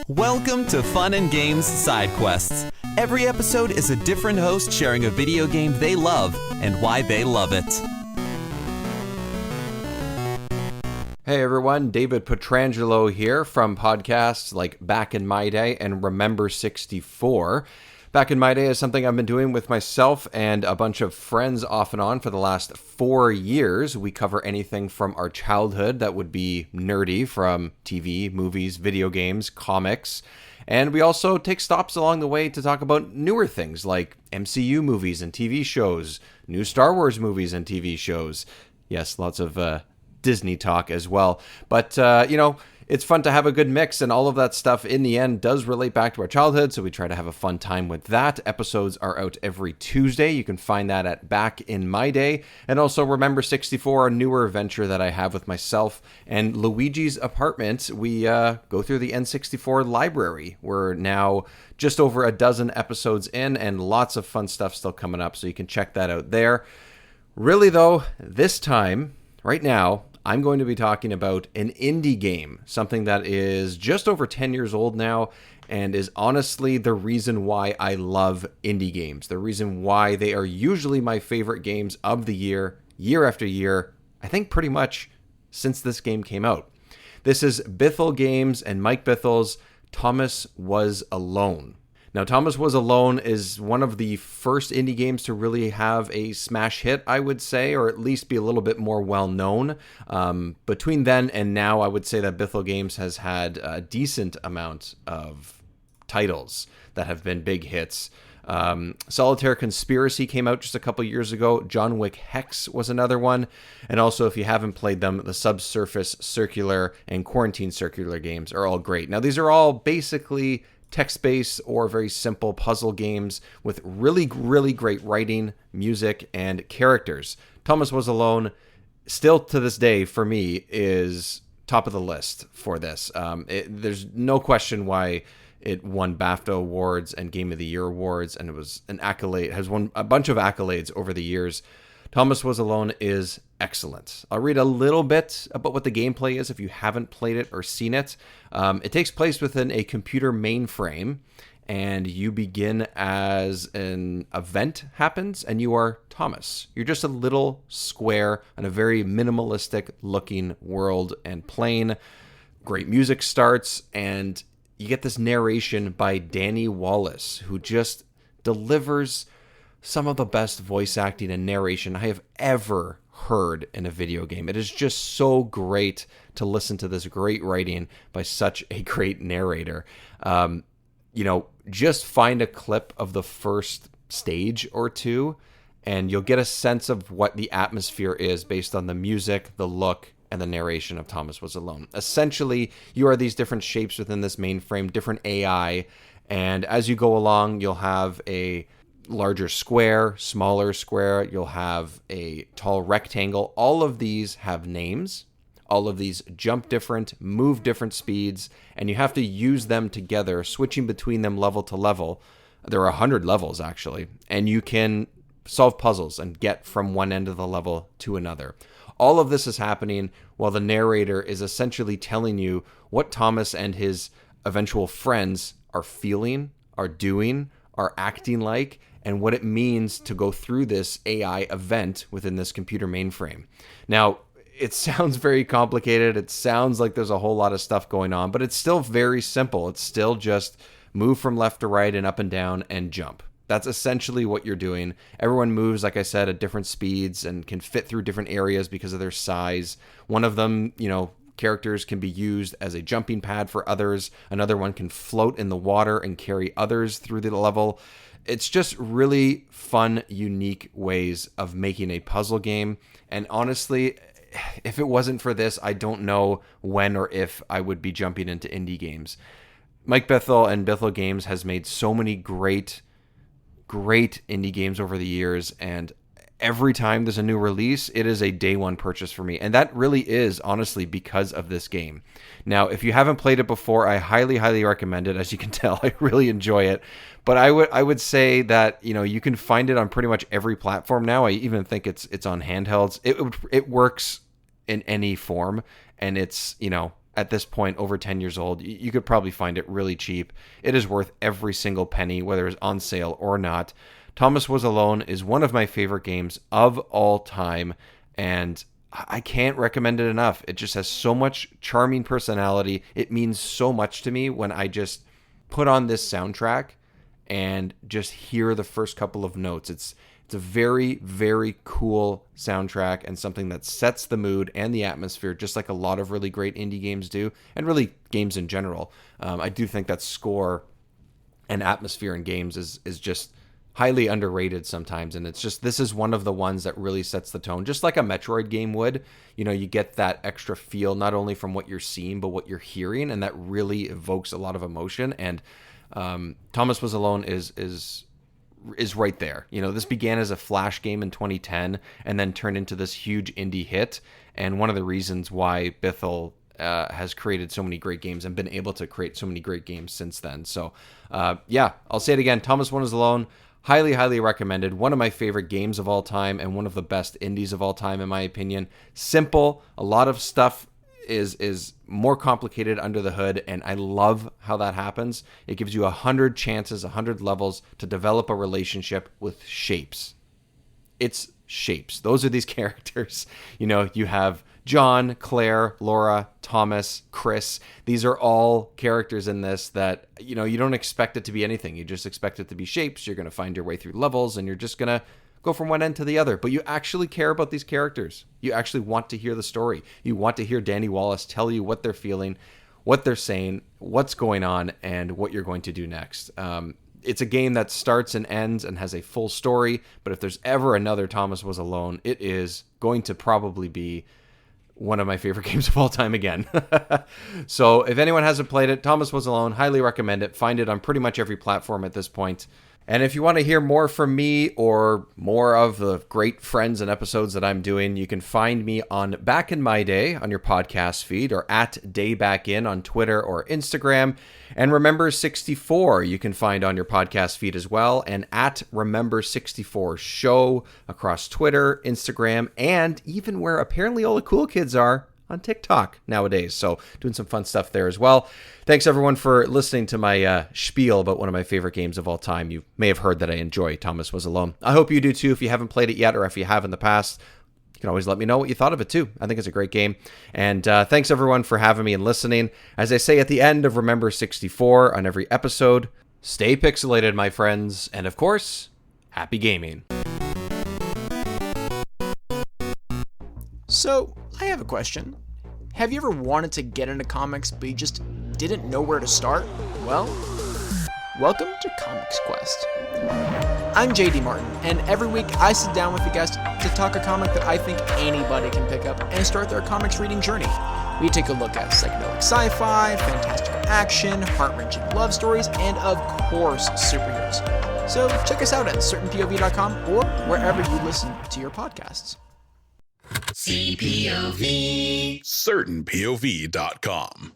Welcome to Fun and Games Side Quests. Every episode is a different host sharing a video game they love and why they love it. Hey everyone, David Pietrangelo here from podcasts like Back in My Day and Remember 64. Back in My Day is something I've been doing with myself and a bunch of friends off and on for the last 4 years. We cover anything from our childhood that would be nerdy, from TV, movies, video games, comics. And we also take stops along the way to talk about newer things like MCU movies and TV shows, new Star Wars movies and TV shows. Yes, lots of Disney talk as well. But, it's fun to have a good mix, and all of that stuff in the end does relate back to our childhood, so we try to have a fun time with that. Episodes are out every Tuesday. You can find that at Back in My Day. And also Remember 64, a newer venture that I have with myself and Luigi's apartment. We go through the N64 library. We're now just over a dozen episodes in, and lots of fun stuff still coming up, so you can check that out there. Really, though, this time, right now, I'm going to be talking about an indie game, something that is just over 10 years old now and is honestly the reason why I love indie games, the reason why they are usually my favorite games of the year after year, I think pretty much since this game came out. This is Bithell Games and Mike Bithell's Thomas Was Alone. Now, Thomas Was Alone is one of the first indie games to really have a smash hit, I would say, or at least be a little bit more well-known. Between then and now, I would say that Bithell Games has had a decent amount of titles that have been big hits. Solitaire Conspiracy came out just a couple years ago. John Wick Hex was another one. And also, if you haven't played them, the Subsurface Circular and Quarantine Circular games are all great. Now, these are all basically text-based or very simple puzzle games with really, really great writing, music, and characters. Thomas Was Alone, still to this day, for me, is top of the list for this. There's no question why it won BAFTA awards and Game of the Year awards, and it was an accolade, has won a bunch of accolades over the years. Thomas Was Alone is excellent. I'll read a little bit about what the gameplay is if you haven't played it or seen it. It takes place within a computer mainframe, and you begin as an event happens, and you are Thomas. You're just a little square on a very minimalistic looking world and plane. Great music starts, and you get this narration by Danny Wallace, who just delivers some of the best voice acting and narration I have ever heard in a video game. It is just so great to listen to this great writing by such a great narrator. Just find a clip of the first stage or two, and you'll get a sense of what the atmosphere is based on the music, the look, and the narration of Thomas Was Alone. Essentially, you are these different shapes within this mainframe, different AI, and as you go along, you'll have a larger square, smaller square, you'll have a tall rectangle. All of these have names. All of these jump different, move different speeds, and you have to use them together, switching between them level to level. There are 100 levels, actually, and you can solve puzzles and get from one end of the level to another. All of this is happening while the narrator is essentially telling you what Thomas and his eventual friends are feeling, are doing, are acting like, and what it means to go through this AI event within this computer mainframe. Now, it sounds very complicated. It sounds like there's a whole lot of stuff going on, but it's still very simple. It's still just move from left to right and up and down and jump. That's essentially what you're doing. Everyone moves, like I said, at different speeds and can fit through different areas because of their size. One of them, characters can be used as a jumping pad for others. Another one can float in the water and carry others through the level. It's just really fun, unique ways of making a puzzle game. And honestly, if it wasn't for this, I don't know when or if I would be jumping into indie games. Mike Bithell and Bithell Games has made so many great indie games over the years, and every time there's a new release, it is a day one purchase for me. And that really is honestly because of this game. Now, if you haven't played it before, I highly, highly recommend it. As you can tell, I really enjoy it. But I would say that, you can find it on pretty much every platform now. I even think it's on handhelds. It works in any form, and it's, at this point over 10 years old. You could probably find it really cheap. It is worth every single penny, whether it's on sale or not. Thomas Was Alone is one of my favorite games of all time, and I can't recommend it enough. It just has so much charming personality. It means so much to me when I just put on this soundtrack and just hear the first couple of notes. It's a very, very cool soundtrack and something that sets the mood and the atmosphere, just like a lot of really great indie games do, and really games in general. I do think that score and atmosphere in games is just highly underrated sometimes, and it's just, this is one of the ones that really sets the tone, just like a Metroid game would. You get that extra feel not only from what you're seeing but what you're hearing, and that really evokes a lot of emotion. And Thomas Was Alone is right there. This began as a Flash game in 2010 and then turned into this huge indie hit, and one of the reasons why Bithell has created so many great games and been able to create so many great games since then. So I'll say it again, Thomas Was Alone, highly, highly recommended. One of my favorite games of all time and one of the best indies of all time, in my opinion. Simple. A lot of stuff is more complicated under the hood, and I love how that happens. It gives you 100 chances, 100 levels to develop a relationship with shapes. It's shapes. Those are these characters. You have John, Claire, Laura, Thomas, Chris. These are all characters in this that, you don't expect it to be anything. You just expect it to be shapes. You're going to find your way through levels, and you're just going to go from one end to the other. But you actually care about these characters. You actually want to hear the story. You want to hear Danny Wallace tell you what they're feeling, what they're saying, what's going on, and what you're going to do next. It's a game that starts and ends and has a full story, but if there's ever another Thomas Was Alone, it is going to probably be one of my favorite games of all time again. So if anyone hasn't played it, Thomas Was Alone, highly recommend it. Find it on pretty much every platform at this point. And if you want to hear more from me or more of the great friends and episodes that I'm doing, you can find me on Back in My Day on your podcast feed, or at DayBackIn on Twitter or Instagram. And Remember64 you can find on your podcast feed as well, and at Remember64 Show across Twitter, Instagram, and even where apparently all the cool kids are, on TikTok nowadays. So doing some fun stuff there as well. Thanks everyone for listening to my spiel about one of my favorite games of all time. You may have heard that I enjoy Thomas Was Alone. I hope you do too. If you haven't played it yet, or if you have in the past, you can always let me know what you thought of it too. I think it's a great game. And thanks everyone for having me and listening. As I say at the end of Remember 64 on every episode, stay pixelated, my friends. And of course, happy gaming. So, I have a question. Have you ever wanted to get into comics, but you just didn't know where to start? Well, welcome to Comics Quest. I'm JD Martin, and every week I sit down with a guest to talk a comic that I think anybody can pick up and start their comics reading journey. We take a look at psychedelic sci-fi, fantastical action, heart-wrenching love stories, and of course, superheroes. So check us out at certainpov.com or wherever you listen to your podcasts. CPOV. CertainPOV.com.